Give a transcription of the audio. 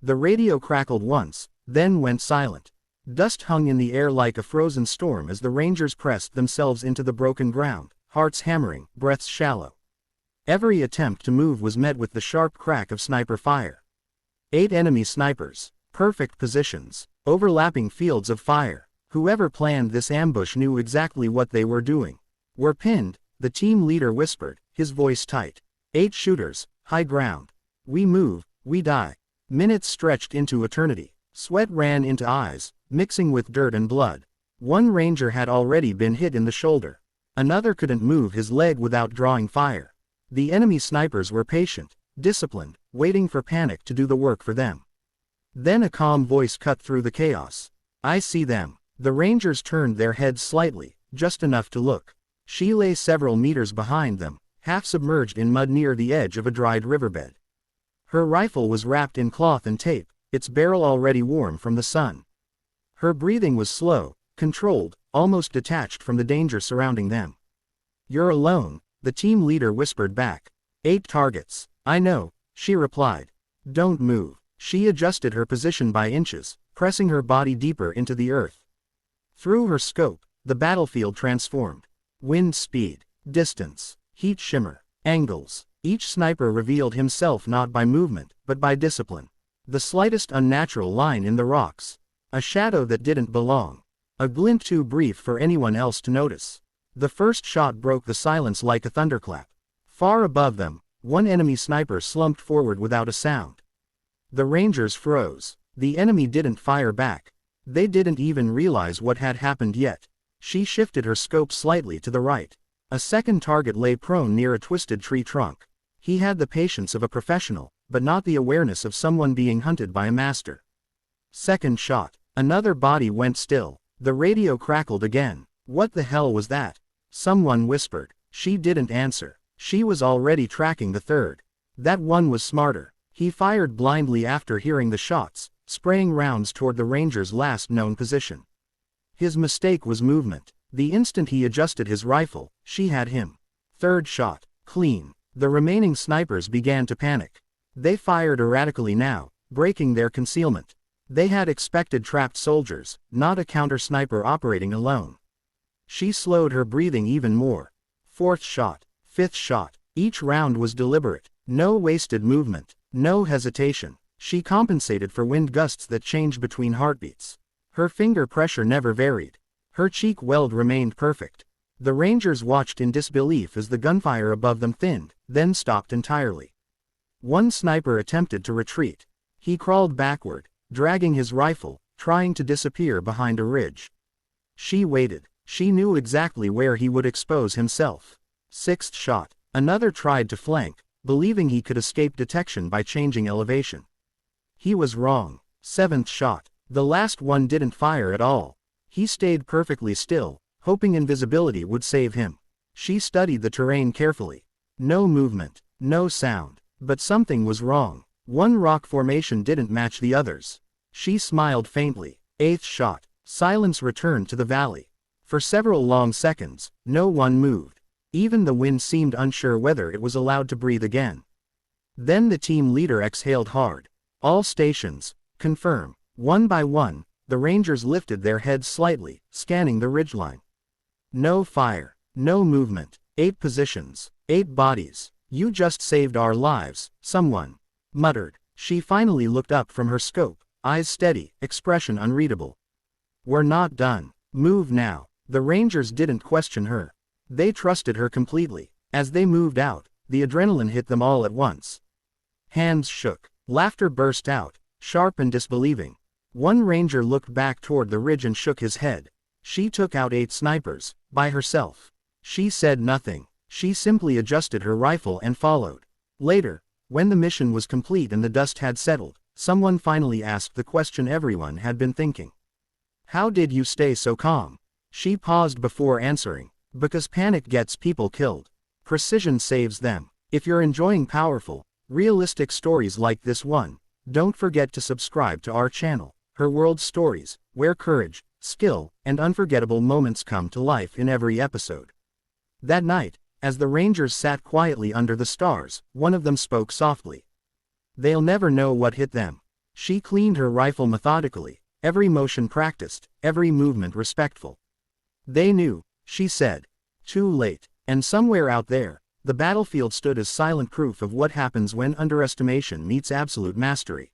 The radio crackled once, then went silent. Dust hung in the air like a frozen storm as the Rangers pressed themselves into the broken ground, hearts hammering, breaths shallow. Every attempt to move was met with the sharp crack of sniper fire. 8 enemy snipers. Perfect positions. Overlapping fields of fire. Whoever planned this ambush knew exactly what they were doing. "We're pinned," the team leader whispered, his voice tight. 8 shooters, high ground. We move, we die. Minutes stretched into eternity. Sweat ran into eyes, mixing with dirt and blood. One Ranger had already been hit in the shoulder. Another couldn't move his leg without drawing fire. The enemy snipers were patient, disciplined, waiting for panic to do the work for them. Then a calm voice cut through the chaos. "I see them." The Rangers turned their heads slightly, just enough to look. She lay several meters behind them, half submerged in mud near the edge of a dried riverbed. Her rifle was wrapped in cloth and tape, its barrel already warm from the sun. Her breathing was slow, controlled, almost detached from the danger surrounding them. "You're alone," the team leader whispered back. 8 targets. "I know," she replied. "Don't move." She adjusted her position by inches, pressing her body deeper into the earth. Through her scope, the battlefield transformed. Wind speed, distance, heat shimmer, angles. Each sniper revealed himself not by movement, but by discipline. The slightest unnatural line in the rocks. A shadow that didn't belong. A glint too brief for anyone else to notice. The first shot broke the silence like a thunderclap. Far above them, one enemy sniper slumped forward without a sound. The Rangers froze. The enemy didn't fire back. They didn't even realize what had happened yet. She shifted her scope slightly to the right. A second target lay prone near a twisted tree trunk. He had the patience of a professional, but not the awareness of someone being hunted by a master. Second shot. Another body went still. The radio crackled again. "What the hell was that?" Someone whispered. She didn't answer. She was already tracking the third. That one was smarter. He fired blindly after hearing the shots, spraying rounds toward the Ranger's last known position. His mistake was movement. The instant he adjusted his rifle, she had him. Third shot. Clean. The remaining snipers began to panic. They fired erratically now, breaking their concealment. They had expected trapped soldiers, not a counter-sniper operating alone. She slowed her breathing even more. Fourth shot. Fifth shot. Each round was deliberate. No wasted movement. No hesitation. She compensated for wind gusts that changed between heartbeats. Her finger pressure never varied. Her cheek weld remained perfect. The Rangers watched in disbelief as the gunfire above them thinned, then stopped entirely. One sniper attempted to retreat. He crawled backward, dragging his rifle, trying to disappear behind a ridge. She waited. She knew exactly where he would expose himself. Sixth shot. Another tried to flank, believing he could escape detection by changing elevation. He was wrong. Seventh shot. The last one didn't fire at all. He stayed perfectly still, hoping invisibility would save him. She studied the terrain carefully. No movement, no sound. But something was wrong. One rock formation didn't match the others. She smiled faintly. Eighth shot. Silence returned to the valley. For several long seconds, no one moved. Even the wind seemed unsure whether it was allowed to breathe again. Then the team leader exhaled hard. "All stations, confirm." One by one, the Rangers lifted their heads slightly, scanning the ridgeline. No fire, no movement. 8 positions, 8 bodies. "You just saved our lives," someone muttered. She finally looked up from her scope, eyes steady, expression unreadable. "We're not done. Move now." The Rangers didn't question her. They trusted her completely. As they moved out, the adrenaline hit them all at once. Hands shook. Laughter burst out, sharp and disbelieving. One Ranger looked back toward the ridge and shook his head. She took out 8 snipers, by herself. She said nothing. She simply adjusted her rifle and followed. Later, when the mission was complete and the dust had settled, someone finally asked the question everyone had been thinking. "How did you stay so calm?" She paused before answering. "Because panic gets people killed. Precision saves them." If you're enjoying powerful, realistic stories like this one, don't forget to subscribe to our channel, Her World Stories, where courage, skill, and unforgettable moments come to life in every episode. That night, as the Rangers sat quietly under the stars, one of them spoke softly. "They'll never know what hit them. She cleaned her rifle methodically, every motion practiced, every movement respectful. They knew, she said. Too late. And somewhere out there, the battlefield stood as silent proof of what happens when underestimation meets absolute mastery.